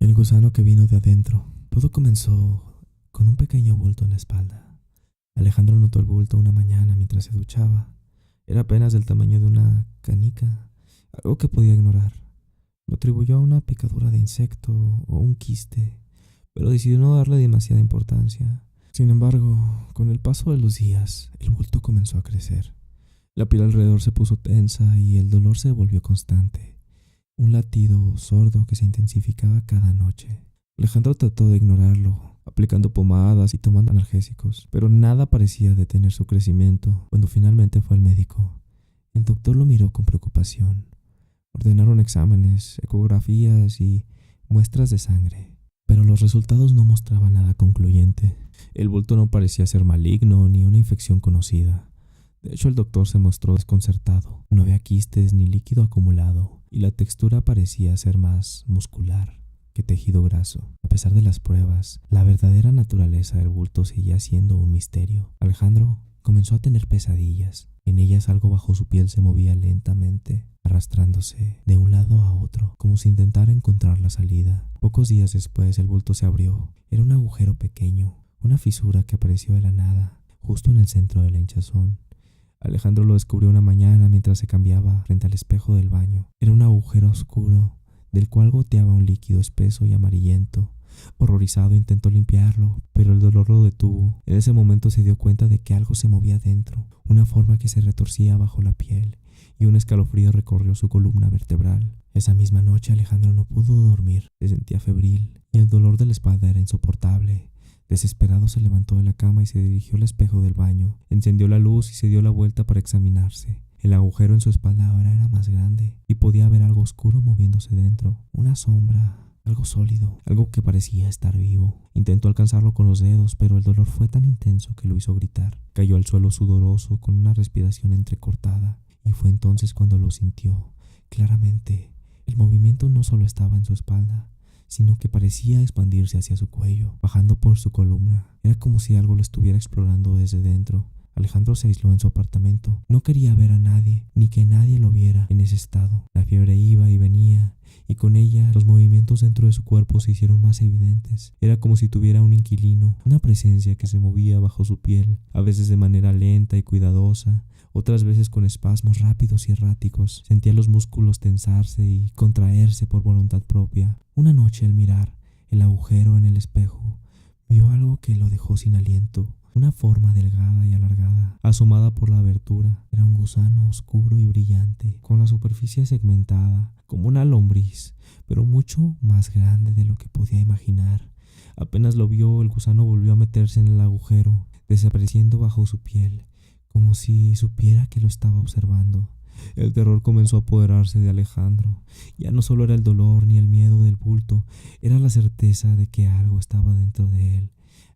El gusano que vino de adentro. Todo comenzó con un pequeño bulto en la espalda. Alejandro notó el bulto una mañana mientras se duchaba. Era apenas del tamaño de una canica, algo que podía ignorar. Lo atribuyó a una picadura de insecto o un quiste, pero decidió no darle demasiada importancia. Sin embargo, con el paso de los días, el bulto comenzó a crecer. La piel alrededor se puso tensa y el dolor se volvió constante. Un latido sordo que se intensificaba cada noche. Alejandro trató de ignorarlo, aplicando pomadas y tomando analgésicos, pero nada parecía detener su crecimiento. Cuando finalmente fue al médico, el doctor lo miró con preocupación. Ordenaron exámenes, ecografías y muestras de sangre, pero los resultados no mostraban nada concluyente. El bulto no parecía ser maligno ni una infección conocida. De hecho, el doctor se mostró desconcertado. No había quistes ni líquido acumulado, y la textura parecía ser más muscular que tejido graso. A pesar de las pruebas, la verdadera naturaleza del bulto seguía siendo un misterio. Alejandro comenzó a tener pesadillas. En ellas algo bajo su piel se movía lentamente, arrastrándose de un lado a otro, como si intentara encontrar la salida. Pocos días después el bulto se abrió. Era un agujero pequeño, una fisura que apareció de la nada, justo en el centro de la hinchazón. Alejandro lo descubrió una mañana mientras se cambiaba frente al espejo del baño. Era un agujero oscuro, del cual goteaba un líquido espeso y amarillento. Horrorizado intentó limpiarlo, pero el dolor lo detuvo. En ese momento se dio cuenta de que algo se movía dentro, una forma que se retorcía bajo la piel, y un escalofrío recorrió su columna vertebral. Esa misma noche Alejandro no pudo dormir, se sentía febril, y el dolor de la espalda era insoportable. Desesperado se levantó de la cama y se dirigió al espejo del baño. Encendió la luz y se dio la vuelta para examinarse. El agujero en su espalda ahora era más grande y podía ver algo oscuro moviéndose dentro. Una sombra, algo sólido, algo que parecía estar vivo. Intentó alcanzarlo con los dedos, pero el dolor fue tan intenso que lo hizo gritar. Cayó al suelo sudoroso con una respiración entrecortada y fue entonces cuando lo sintió claramente. El movimiento no solo estaba en su espalda, sino que parecía expandirse hacia su cuello, bajando por su columna. Era como si algo lo estuviera explorando desde dentro. Alejandro se aisló en su apartamento. No quería ver a nadie, ni que nadie lo viera en ese estado. La fiebre iba y venía, y con ella los movimientos dentro de su cuerpo se hicieron más evidentes. Era como si tuviera un inquilino, una presencia que se movía bajo su piel, a veces de manera lenta y cuidadosa, otras veces con espasmos rápidos y erráticos. Sentía los músculos tensarse y contraerse por voluntad propia. Una noche, al mirar el agujero en el espejo, vio algo que lo dejó sin aliento. Una forma delgada y alargada, asomada por la abertura. Era un gusano oscuro y brillante, con la superficie segmentada, como una lombriz, pero mucho más grande de lo que podía imaginar. Apenas lo vio, el gusano volvió a meterse en el agujero, desapareciendo bajo su piel, como si supiera que lo estaba observando. El terror comenzó a apoderarse de Alejandro. Ya no solo era el dolor ni el miedo del bulto, era la certeza de que algo estaba dentro de él,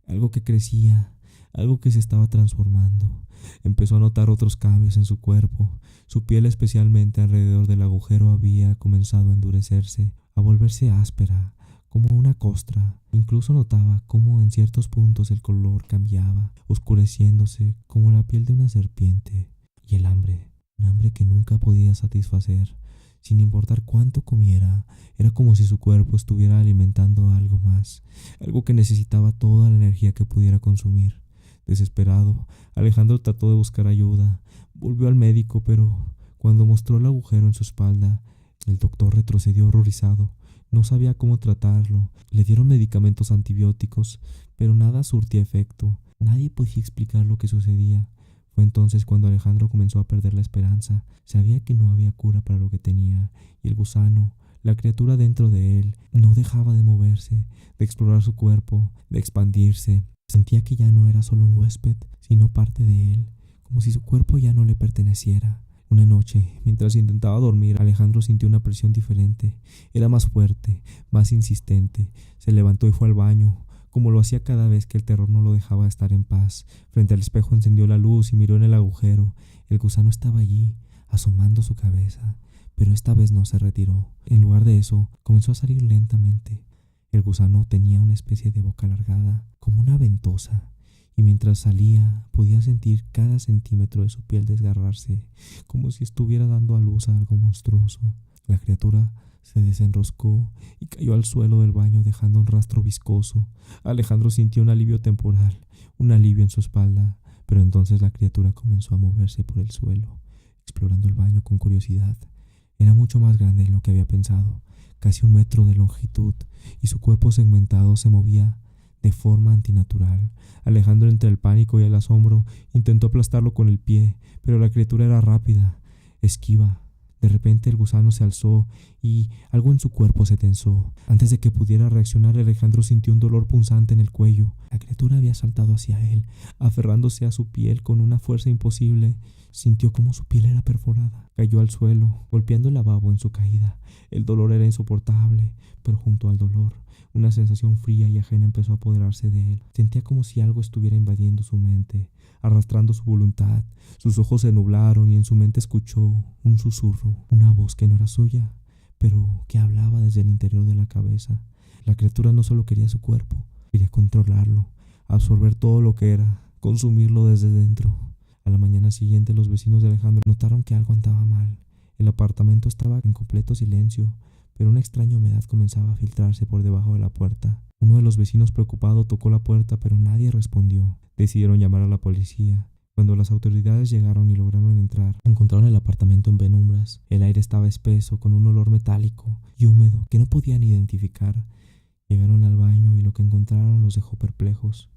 algo que crecía, algo que se estaba transformando. Empezó a notar otros cambios en su cuerpo. Su piel, especialmente alrededor del agujero, había comenzado a endurecerse, a volverse áspera, como una costra. Incluso notaba cómo en ciertos puntos el color cambiaba, oscureciéndose como la piel de una serpiente. Y el hambre, un hambre que nunca podía satisfacer. Sin importar cuánto comiera, era como si su cuerpo estuviera alimentando algo más, algo que necesitaba toda la energía que pudiera consumir. Desesperado, Alejandro trató de buscar ayuda. Volvió al médico, pero cuando mostró el agujero en su espalda, el doctor retrocedió horrorizado. No sabía cómo tratarlo. Le dieron medicamentos antibióticos, pero nada surtía efecto. Nadie podía explicar lo que sucedía. Fue entonces cuando Alejandro comenzó a perder la esperanza. Sabía que no había cura para lo que tenía, y el gusano, la criatura dentro de él, no dejaba de moverse, de explorar su cuerpo, de expandirse. Sentía que ya no era solo un huésped, sino parte de él, como si su cuerpo ya no le perteneciera. Una noche, mientras intentaba dormir, Alejandro sintió una presión diferente. Era más fuerte, más insistente. Se levantó y fue al baño, como lo hacía cada vez que el terror no lo dejaba estar en paz. Frente al espejo encendió la luz y miró en el agujero. El gusano estaba allí, asomando su cabeza, pero esta vez no se retiró. En lugar de eso, comenzó a salir lentamente. El gusano tenía una especie de boca alargada, como una ventosa, y mientras salía podía sentir cada centímetro de su piel desgarrarse, como si estuviera dando a luz a algo monstruoso. La criatura Se desenroscó y cayó al suelo del baño dejando un rastro viscoso. Alejandro sintió un alivio temporal, un alivio en su espalda, pero entonces la criatura comenzó a moverse por el suelo, explorando el baño con curiosidad. Era mucho más grande de lo que había pensado, casi 1 metro de longitud, y su cuerpo segmentado se movía de forma antinatural. Alejandro, entre el pánico y el asombro, intentó aplastarlo con el pie, pero la criatura era rápida, esquiva. De repente el gusano se alzó y algo en su cuerpo se tensó. Antes de que pudiera reaccionar, Alejandro sintió un dolor punzante en el cuello. La criatura había saltado hacia él, aferrándose a su piel con una fuerza imposible. Sintió como su piel era perforada. Cayó al suelo, golpeando el lavabo en su caída. El dolor era insoportable, pero junto al dolor, una sensación fría y ajena empezó a apoderarse de él. Sentía como si algo estuviera invadiendo su mente, arrastrando su voluntad. Sus ojos se nublaron y en su mente escuchó un susurro, una voz que no era suya, pero que hablaba desde el interior de la cabeza. La criatura no solo quería su cuerpo, quería controlarlo, absorber todo lo que era, consumirlo desde dentro. A la mañana siguiente, los vecinos de Alejandro notaron que algo andaba mal. El apartamento estaba en completo silencio, pero una extraña humedad comenzaba a filtrarse por debajo de la puerta. Uno de los vecinos, preocupado, tocó la puerta, pero nadie respondió. Decidieron llamar a la policía. Cuando las autoridades llegaron y lograron entrar, encontraron el apartamento en penumbras. El aire estaba espeso, con un olor metálico y húmedo que no podían identificar. Llegaron al baño y lo que encontraron los dejó perplejos.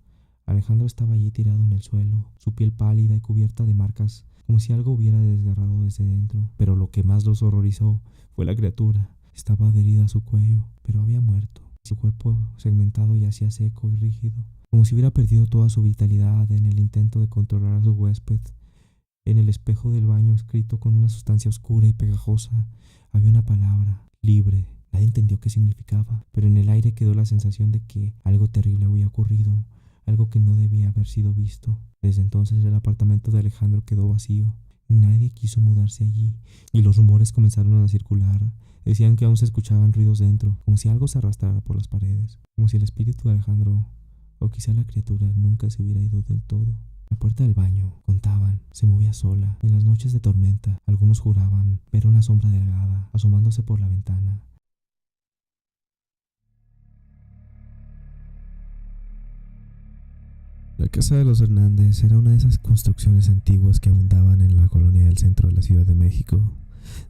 Alejandro estaba allí tirado en el suelo, su piel pálida y cubierta de marcas, como si algo hubiera desgarrado desde dentro. Pero lo que más los horrorizó fue la criatura. Estaba adherida a su cuello, pero había muerto. Su cuerpo segmentado yacía seco y rígido, como si hubiera perdido toda su vitalidad en el intento de controlar a su huésped. En el espejo del baño, escrito con una sustancia oscura y pegajosa, había una palabra: libre. Nadie entendió qué significaba, pero en el aire quedó la sensación de que algo terrible había ocurrido, algo que no debía haber sido visto. Desde entonces el apartamento de Alejandro quedó vacío. Nadie quiso mudarse allí, y los rumores comenzaron a circular. Decían que aún se escuchaban ruidos dentro, como si algo se arrastrara por las paredes, como si el espíritu de Alejandro, o quizá la criatura, nunca se hubiera ido del todo. La puerta del baño, contaban, se movía sola, y en las noches de tormenta, algunos juraban ver una sombra delgada asomándose por la ventana. La casa de los Hernández era una de esas construcciones antiguas que abundaban en la colonia del centro de la Ciudad de México,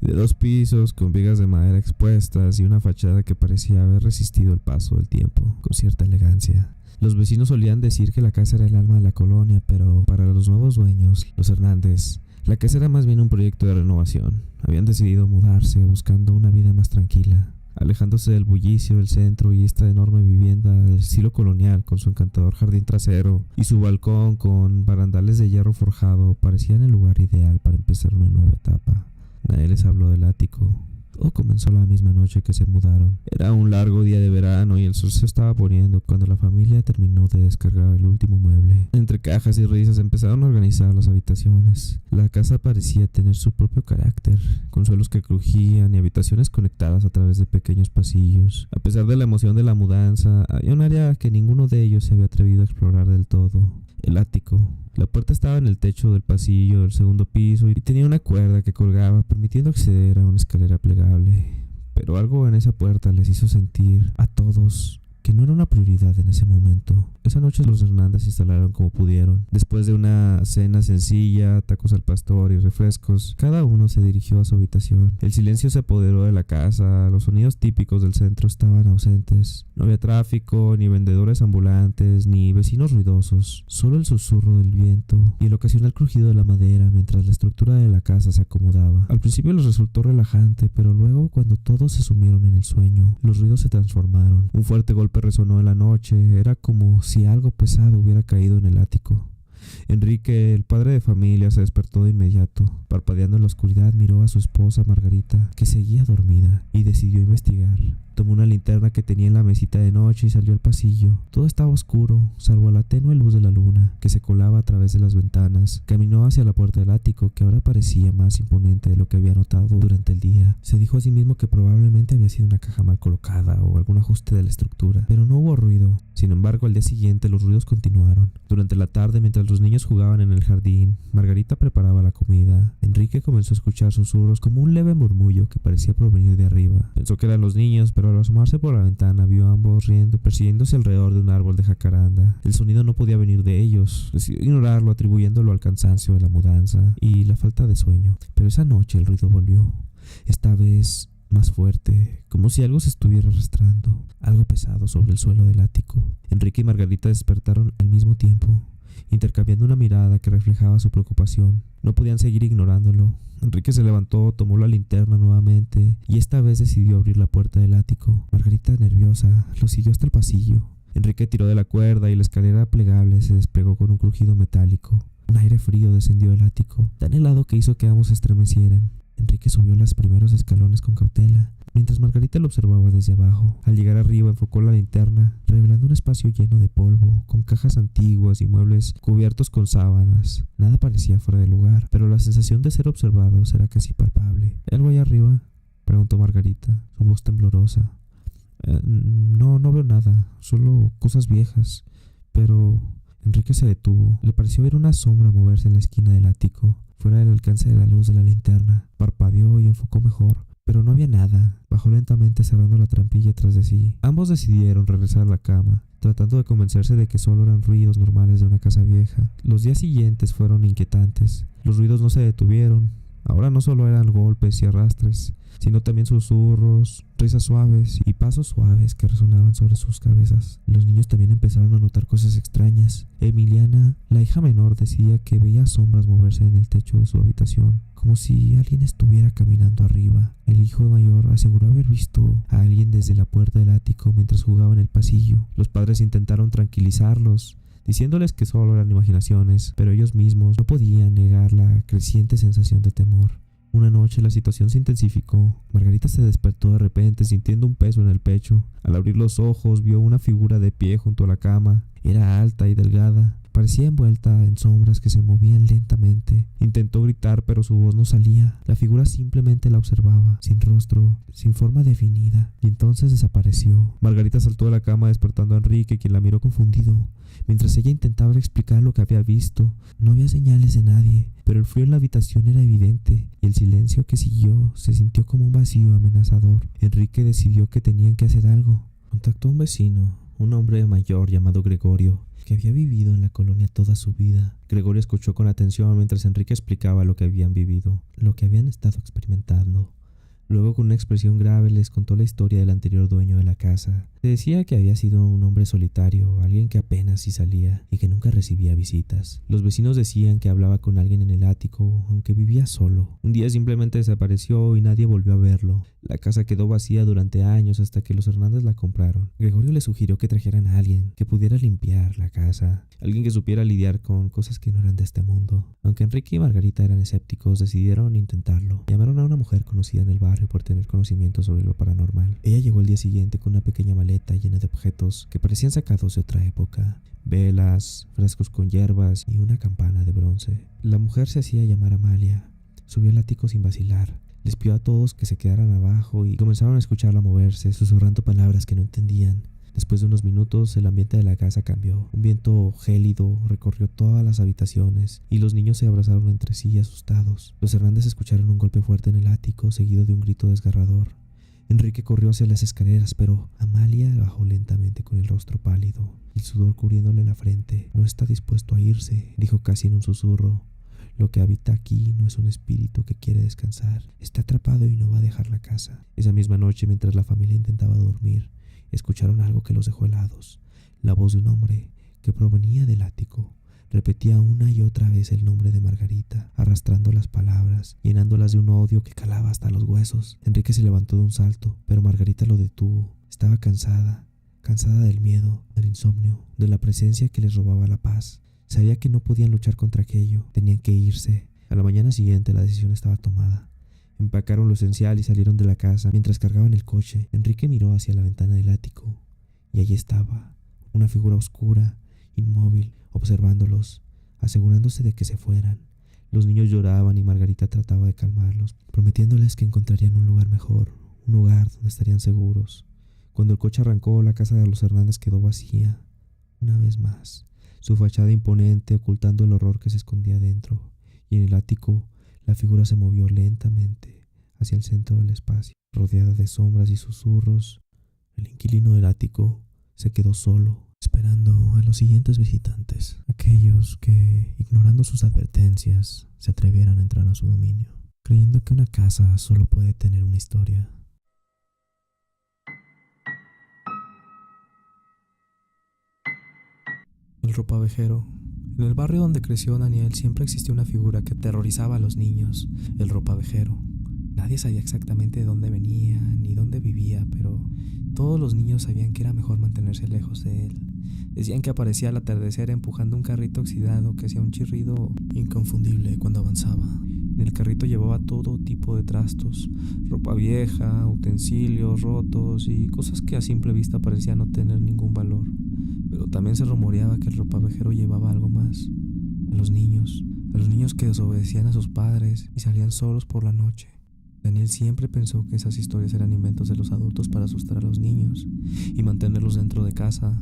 de 2 pisos, con vigas de madera expuestas y una fachada que parecía haber resistido el paso del tiempo, con cierta elegancia. Los vecinos solían decir que la casa era el alma de la colonia, pero para los nuevos dueños, los Hernández, la casa era más bien un proyecto de renovación. Habían decidido mudarse buscando una vida más tranquila, alejándose del bullicio del centro y esta enorme vivienda del estilo colonial con su encantador jardín trasero y su balcón con barandales de hierro forjado parecían el lugar ideal para empezar una nueva etapa. Nadie les habló del ático. Todo comenzó la misma noche que se mudaron. Era un largo día de verano y el sol se estaba poniendo cuando la familia terminó de descargar el último mueble. Entre cajas y risas empezaron a organizar las habitaciones. La casa parecía tener su propio carácter, con suelos que crujían y habitaciones conectadas a través de pequeños pasillos. A pesar de la emoción de la mudanza, había un área que ninguno de ellos se había atrevido a explorar del todo: el ático. La puerta estaba en el techo del pasillo del segundo piso y tenía una cuerda que colgaba, permitiendo acceder a una escalera plegable. Pero algo en esa puerta les hizo sentir a todos que no era una prioridad en ese momento. Esa noche los Hernández se instalaron como pudieron. Después de una cena sencilla, tacos al pastor y refrescos, cada uno se dirigió a su habitación. El silencio se apoderó de la casa, los sonidos típicos del centro estaban ausentes. No había tráfico, ni vendedores ambulantes, ni vecinos ruidosos. Solo el susurro del viento y el ocasional crujido de la madera mientras la estructura de la casa se acomodaba. Al principio les resultó relajante, pero luego, cuando todos se sumieron en el sueño, los ruidos se transformaron. Un fuerte golpe resonó en la noche. Era como si algo pesado hubiera caído en el ático. Enrique, el padre de familia, se despertó de inmediato. Parpadeando en la oscuridad, miró a su esposa Margarita, que seguía dormida, y decidió investigar. Tomó una linterna que tenía en la mesita de noche y salió al pasillo. Todo estaba oscuro, salvo la tenue luz de la luna, que se colaba a través de las ventanas. Caminó hacia la puerta del ático, que ahora parecía más imponente de lo que había notado durante el día. Se dijo a sí mismo que probablemente había sido una caja mal colocada o algún ajuste de la estructura, pero no hubo ruido. Sin embargo, al día siguiente los ruidos continuaron. Durante la tarde, mientras los niños jugaban en el jardín, Margarita preparaba la comida. Enrique comenzó a escuchar susurros como un leve murmullo que parecía provenir de arriba. Pensó que eran los niños, pero al asomarse por la ventana vio a ambos riendo, persiguiéndose alrededor de un árbol de jacaranda. El sonido no podía venir de ellos. Decidió ignorarlo, atribuyéndolo al cansancio de la mudanza y la falta de sueño. Pero esa noche el ruido volvió. Esta vez más fuerte, como si algo se estuviera arrastrando, algo pesado sobre el suelo del ático. Enrique y Margarita despertaron al mismo tiempo, intercambiando una mirada que reflejaba su preocupación. No podían seguir ignorándolo. Enrique se levantó, tomó la linterna nuevamente y esta vez decidió abrir la puerta del ático. Margarita, nerviosa, lo siguió hasta el pasillo. Enrique tiró de la cuerda y la escalera plegable se desplegó con un crujido metálico. Un aire frío descendió del ático, tan helado que hizo que ambos se estremecieran. Enrique subió los primeros escalones con cautela, mientras Margarita lo observaba desde abajo. Al llegar arriba enfocó la linterna, revelando un espacio lleno de polvo, con cajas antiguas y muebles cubiertos con sábanas. Nada parecía fuera de lugar, pero la sensación de ser observados era casi palpable. ¿Hay algo allá arriba?, preguntó Margarita, su voz temblorosa. No veo nada, solo cosas viejas. Pero Enrique se detuvo. Le pareció ver una sombra moverse en la esquina del ático, fuera del alcance de la luz de la linterna. Parpadeó y enfocó mejor, pero no había nada. Bajó lentamente cerrando la trampilla tras de sí. Ambos decidieron regresar a la cama, tratando de convencerse de que solo eran ruidos normales de una casa vieja. Los días siguientes fueron inquietantes. Los ruidos no se detuvieron. Ahora no solo eran golpes y arrastres, sino también susurros, risas suaves y pasos suaves que resonaban sobre sus cabezas. Los niños también empezaron a notar cosas extrañas. Emiliana, la hija menor, decía que veía sombras moverse en el techo de su habitación, como si alguien estuviera caminando arriba. El hijo mayor aseguró haber visto a alguien desde la puerta del ático mientras jugaba en el pasillo. Los padres intentaron tranquilizarlos, diciéndoles que solo eran imaginaciones, pero ellos mismos no podían negar la creciente sensación de temor. Una noche la situación se intensificó. Margarita se despertó de repente sintiendo un peso en el pecho. Al abrir los ojos vio una figura de pie junto a la cama. Era alta y delgada. Parecía envuelta en sombras que se movían lentamente. Intentó gritar, pero su voz no salía. La figura simplemente la observaba, sin rostro, sin forma definida, y entonces desapareció. Margarita saltó de la cama despertando a Enrique, quien la miró confundido. Mientras ella intentaba explicar lo que había visto, no había señales de nadie, pero el frío en la habitación era evidente, y el silencio que siguió se sintió como un vacío amenazador. Enrique decidió que tenían que hacer algo. Contactó a un vecino, un hombre mayor llamado Gregorio, que había vivido en la colonia toda su vida. Gregorio escuchó con atención mientras Enrique explicaba lo que habían vivido, lo que habían estado experimentando. Luego, con una expresión grave, les contó la historia del anterior dueño de la casa. Se decía que había sido un hombre solitario, alguien que apenas si salía y que nunca recibía visitas. Los vecinos decían que hablaba con alguien en el ático, aunque vivía solo. Un día simplemente desapareció y nadie volvió a verlo. La casa quedó vacía durante años hasta que los Hernández la compraron. Gregorio le sugirió que trajeran a alguien que pudiera limpiar la casa, alguien que supiera lidiar con cosas que no eran de este mundo. Aunque Enrique y Margarita eran escépticos, decidieron intentarlo. Llamaron a una mujer conocida en el barrio por tener conocimiento sobre lo paranormal. Ella llegó al día siguiente con una pequeña maleta llena de objetos que parecían sacados de otra época: velas, frascos con hierbas y una campana de bronce. La mujer se hacía llamar Amalia. Subió al ático sin vacilar. Les pidió a todos que se quedaran abajo y comenzaron a escucharla moverse, susurrando palabras que no entendían. Después de unos minutos, el ambiente de la casa cambió. Un viento gélido recorrió todas las habitaciones y los niños se abrazaron entre sí asustados. Los Hernández escucharon un golpe fuerte en el ático, seguido de un grito desgarrador. Enrique corrió hacia las escaleras, pero Amalia bajó lentamente con el rostro pálido y el sudor cubriéndole la frente. No está dispuesto a irse, dijo casi en un susurro. Lo que habita aquí no es un espíritu que quiere descansar. Está atrapado y no va a dejar la casa. Esa misma noche, mientras la familia intentaba dormir, escucharon algo que los dejó helados. La voz de un hombre que provenía del ático repetía una y otra vez el nombre de Margarita, arrastrando las palabras, llenándolas de un odio que calaba hasta los huesos. Enrique se levantó de un salto, pero Margarita lo detuvo. Estaba cansada del miedo, del insomnio, de la presencia que les robaba la paz. Sabía que no podían luchar contra aquello, tenían que irse. A la mañana siguiente la decisión estaba tomada. Empacaron lo esencial y salieron de la casa. Mientras cargaban el coche, Enrique miró hacia la ventana del ático y allí estaba, una figura oscura, inmóvil, observándolos, asegurándose de que se fueran. Los niños lloraban y Margarita trataba de calmarlos, prometiéndoles que encontrarían un lugar mejor, un hogar donde estarían seguros. Cuando el coche arrancó, la casa de los Hernández quedó vacía, una vez más, su fachada imponente ocultando el horror que se escondía dentro, y en el ático la figura se movió lentamente hacia el centro del espacio, rodeada de sombras y susurros. El inquilino del ático se quedó solo, esperando a los siguientes visitantes, aquellos que, ignorando sus advertencias, se atrevieran a entrar a su dominio, creyendo que una casa solo puede tener una historia. El ropavejero. En el barrio donde creció Daniel siempre existió una figura que aterrorizaba a los niños, el ropavejero. Nadie sabía exactamente de dónde venía ni dónde vivía, pero todos los niños sabían que era mejor mantenerse lejos de él. Decían que aparecía al atardecer empujando un carrito oxidado que hacía un chirrido inconfundible cuando avanzaba. En el carrito llevaba todo tipo de trastos, ropa vieja, utensilios rotos y cosas que a simple vista parecían no tener ningún valor. Pero también se rumoreaba que el ropavejero llevaba algo más, a los niños que desobedecían a sus padres y salían solos por la noche. Daniel siempre pensó que esas historias eran inventos de los adultos para asustar a los niños y mantenerlos dentro de casa.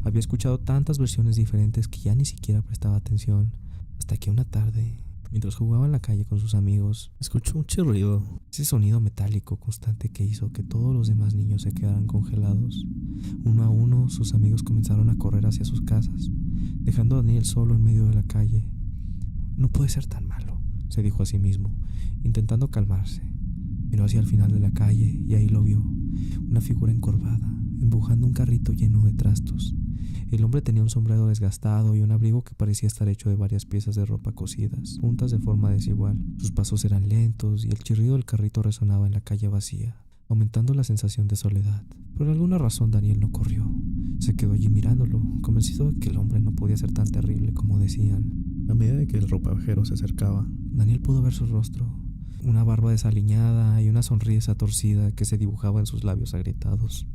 Había escuchado tantas versiones diferentes que ya ni siquiera prestaba atención, hasta que una tarde, mientras jugaba en la calle con sus amigos, escuchó un chirrido, ese sonido metálico constante que hizo que todos los demás niños se quedaran congelados. Uno a uno, sus amigos comenzaron a correr hacia sus casas, dejando a Daniel solo en medio de la calle. No puede ser tan malo, se dijo a sí mismo, intentando calmarse. Miró hacia el final de la calle y ahí lo vio, una figura encorvada, empujando un carrito lleno de trastos. El hombre tenía un sombrero desgastado y un abrigo que parecía estar hecho de varias piezas de ropa cosidas, juntas de forma desigual. Sus pasos eran lentos y el chirrido del carrito resonaba en la calle vacía, aumentando la sensación de soledad. Por alguna razón Daniel no corrió. Se quedó allí mirándolo, convencido de que el hombre no podía ser tan terrible como decían. A medida de que el ropavejero se acercaba, Daniel pudo ver su rostro, una barba desaliñada y una sonrisa torcida que se dibujaba en sus labios agrietados.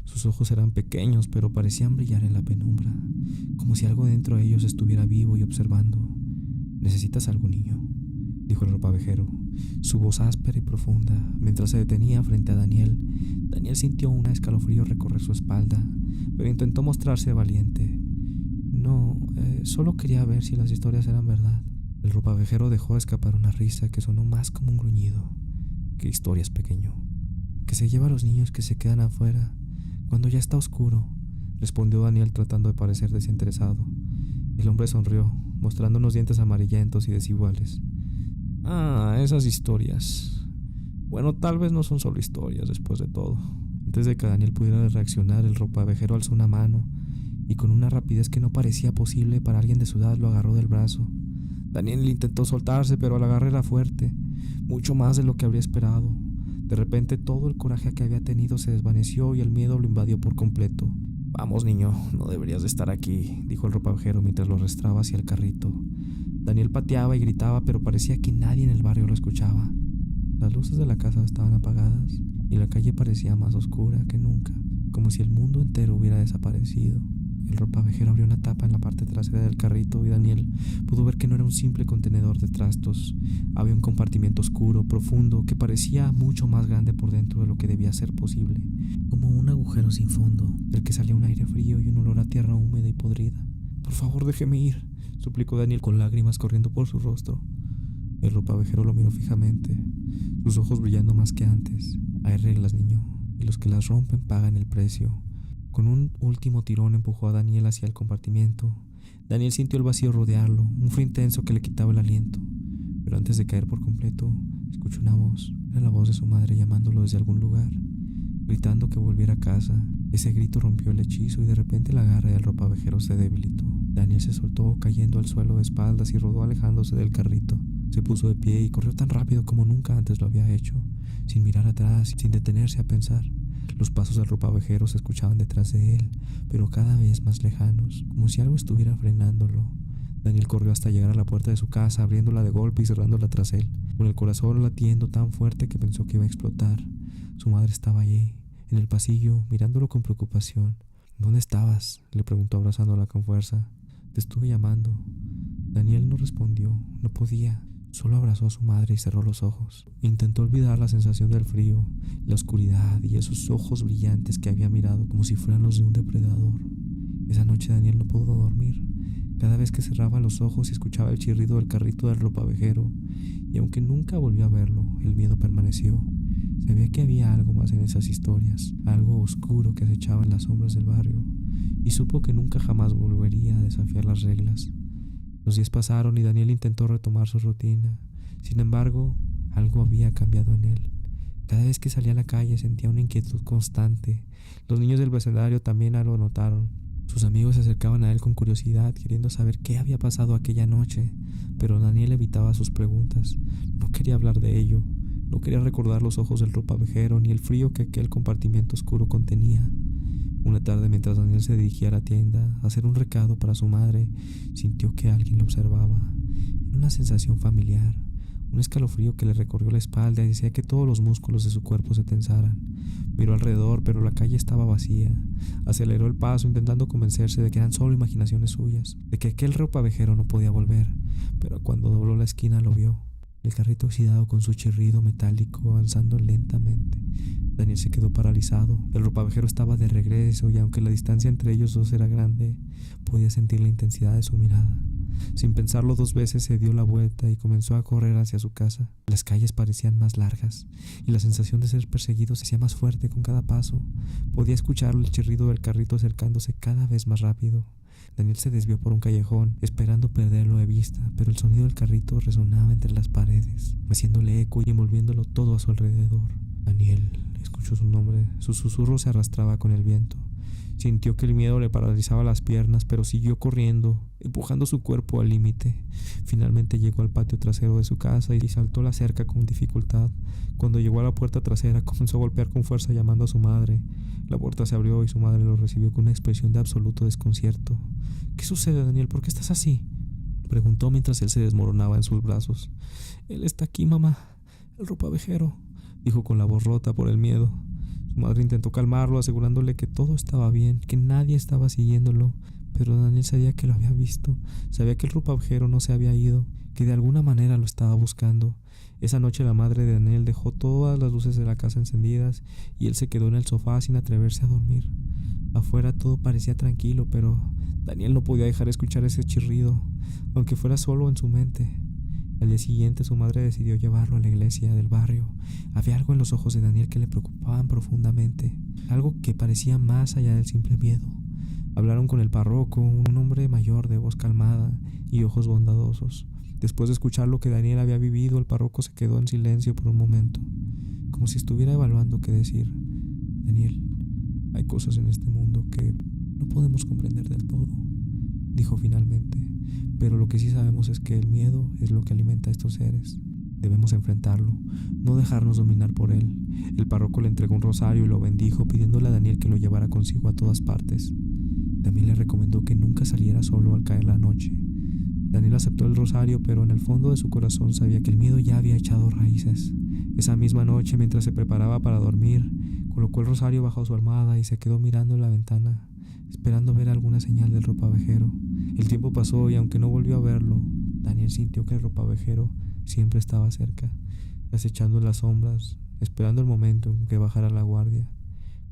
Sus ojos eran pequeños, pero parecían brillar en la penumbra, como si algo dentro de ellos estuviera vivo y observando. «¿Necesitas algo, niño?», dijo el ropavejero, su voz áspera y profunda. Mientras se detenía frente a Daniel, Daniel sintió un escalofrío recorrer su espalda, pero intentó mostrarse valiente. «No, solo quería ver si las historias eran verdad». El ropavejero dejó escapar una risa que sonó más como un gruñido. «¿Qué historias, pequeño?». «Que se lleva a los niños que se quedan afuera cuando ya está oscuro», respondió Daniel tratando de parecer desinteresado. El hombre sonrió, mostrando unos dientes amarillentos y desiguales. «Ah, esas historias. Bueno, tal vez no son solo historias después de todo». Antes de que Daniel pudiera reaccionar, el ropavejero alzó una mano y con una rapidez que no parecía posible para alguien de su edad lo agarró del brazo. Daniel intentó soltarse, pero el agarre era fuerte, mucho más de lo que habría esperado. De repente todo el coraje que había tenido se desvaneció y el miedo lo invadió por completo. «Vamos, niño, no deberías de estar aquí», dijo el ropavejero mientras lo arrastraba hacia el carrito. Daniel pateaba y gritaba, pero parecía que nadie en el barrio lo escuchaba. Las luces de la casa estaban apagadas y la calle parecía más oscura que nunca, como si el mundo entero hubiera desaparecido. El ropavejero abrió una tapa en la parte trasera del carrito y Daniel pudo ver que no era un simple contenedor de trastos. Había un compartimiento oscuro, profundo, que parecía mucho más grande por dentro de lo que debía ser posible, como un agujero sin fondo, del que salía un aire frío y un olor a tierra húmeda y podrida. «Por favor, déjeme ir», suplicó Daniel con lágrimas corriendo por su rostro. El ropavejero lo miró fijamente, sus ojos brillando más que antes. «Hay reglas, niño, y los que las rompen pagan el precio». Con un último tirón empujó a Daniel hacia el compartimiento. Daniel sintió el vacío rodearlo, un frío intenso que le quitaba el aliento. Pero antes de caer por completo, escuchó una voz. Era la voz de su madre llamándolo desde algún lugar, gritando que volviera a casa. Ese grito rompió el hechizo y de repente la garra del ropavejero se debilitó. Daniel se soltó, cayendo al suelo de espaldas y rodó alejándose del carrito. Se puso de pie y corrió tan rápido como nunca antes lo había hecho, sin mirar atrás, sin detenerse a pensar. Los pasos del ropavejero se escuchaban detrás de él, pero cada vez más lejanos, como si algo estuviera frenándolo. Daniel corrió hasta llegar a la puerta de su casa, abriéndola de golpe y cerrándola tras él. con el corazón latiendo tan fuerte que pensó que iba a explotar. Su madre estaba allí, en el pasillo, mirándolo con preocupación. ¿Dónde estabas?, le preguntó abrazándola con fuerza. Te estuve llamando. Daniel no respondió, no podía. Solo abrazó a su madre y cerró los ojos. Intentó olvidar la sensación del frío, la oscuridad y esos ojos brillantes que había mirado como si fueran los de un depredador. Esa noche Daniel no pudo dormir. Cada vez que cerraba los ojos y escuchaba el chirrido del carrito del ropavejero, y aunque nunca volvió a verlo, el miedo permaneció. Sabía que había algo más en esas historias, algo oscuro que acechaba en las sombras del barrio, y supo que nunca jamás volvería a desafiar las reglas. Los días pasaron y Daniel intentó retomar su rutina. Sin embargo, algo había cambiado en él. Cada vez que salía a la calle sentía una inquietud constante. Los niños del vecindario también lo notaron. Sus amigos se acercaban a él con curiosidad, queriendo saber qué había pasado aquella noche, pero Daniel evitaba sus preguntas. No quería hablar de ello. No quería recordar los ojos del ropavejero ni el frío que aquel compartimiento oscuro contenía. Una tarde, mientras Daniel se dirigía a la tienda a hacer un recado para su madre, sintió que alguien lo observaba. Era una sensación familiar, un escalofrío que le recorrió la espalda y hacía que todos los músculos de su cuerpo se tensaran. Miró alrededor, pero la calle estaba vacía. Aceleró el paso, intentando convencerse de que eran solo imaginaciones suyas, de que aquel ropavejero no podía volver. Pero cuando dobló la esquina lo vio. El carrito oxidado con su chirrido metálico avanzando lentamente. Daniel se quedó paralizado. El ropavejero estaba de regreso y aunque la distancia entre ellos dos era grande, podía sentir la intensidad de su mirada. Sin pensarlo 2 veces se dio la vuelta y comenzó a correr hacia su casa. Las calles parecían más largas y la sensación de ser perseguido se hacía más fuerte con cada paso. Podía escuchar el chirrido del carrito acercándose cada vez más rápido. Daniel se desvió por un callejón, esperando perderlo de vista, pero el sonido del carrito resonaba entre las paredes, haciéndole eco y envolviéndolo todo a su alrededor. Daniel escuchó su nombre, su susurro se arrastraba con el viento. Sintió que el miedo le paralizaba las piernas, pero siguió corriendo, empujando su cuerpo al límite. Finalmente llegó al patio trasero de su casa y saltó la cerca con dificultad. Cuando llegó a la puerta trasera, comenzó a golpear con fuerza llamando a su madre. La puerta se abrió y su madre lo recibió con una expresión de absoluto desconcierto. ¿Qué sucede, Daniel? ¿Por qué estás así?, preguntó mientras él se desmoronaba en sus brazos. Él está aquí, mamá. El ropavejero, dijo con la voz rota por el miedo. Su madre intentó calmarlo, asegurándole que todo estaba bien, que nadie estaba siguiéndolo, pero Daniel sabía que lo había visto, sabía que el ropavejero no se había ido, que de alguna manera lo estaba buscando. Esa noche la madre de Daniel dejó todas las luces de la casa encendidas y él se quedó en el sofá sin atreverse a dormir. Afuera todo parecía tranquilo, pero Daniel no podía dejar de escuchar ese chirrido, aunque fuera solo en su mente. Al día siguiente su madre decidió llevarlo a la iglesia del barrio. Había algo en los ojos de Daniel que le preocupaban profundamente, algo que parecía más allá del simple miedo. Hablaron con el párroco, un hombre mayor de voz calmada y ojos bondadosos. Después de escuchar lo que Daniel había vivido, el párroco se quedó en silencio por un momento, como si estuviera evaluando qué decir. Daniel, hay cosas en este mundo que no podemos comprender del todo, dijo finalmente, pero lo que sí sabemos es que el miedo es lo que alimenta a estos seres. Debemos enfrentarlo, no dejarnos dominar por él. El párroco le entregó un rosario y lo bendijo, pidiéndole a Daniel que lo llevara consigo a todas partes. También le recomendó que nunca saliera solo al caer la noche. Daniel aceptó el rosario, pero en el fondo de su corazón sabía que el miedo ya había echado raíces. Esa misma noche, mientras se preparaba para dormir, colocó el rosario bajo su almohada y se quedó mirando en la ventana, esperando ver alguna señal del ropavejero. El tiempo pasó y aunque no volvió a verlo, Daniel sintió que el ropavejero siempre estaba cerca, acechando en las sombras, esperando el momento en que bajara la guardia.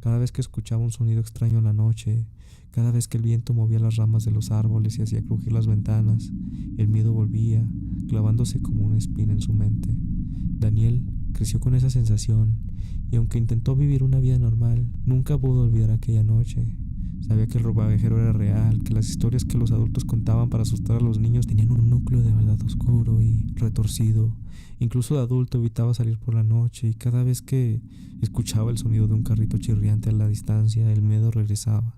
Cada vez que escuchaba un sonido extraño en la noche, cada vez que el viento movía las ramas de los árboles y hacía crujir las ventanas, el miedo volvía, clavándose como una espina en su mente. Daniel creció con esa sensación y aunque intentó vivir una vida normal, nunca pudo olvidar aquella noche. Sabía que el ropavejero era real, que las historias que los adultos contaban para asustar a los niños tenían un núcleo de verdad oscuro y retorcido. Incluso de adulto evitaba salir por la noche y cada vez que escuchaba el sonido de un carrito chirriante a la distancia, el miedo regresaba,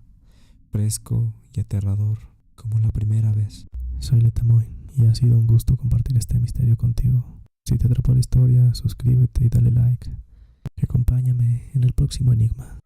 fresco y aterrador, como la primera vez. Soy Letamoy y ha sido un gusto compartir este misterio contigo. Si te atrapó la historia, suscríbete y dale like. Y acompáñame en el próximo enigma.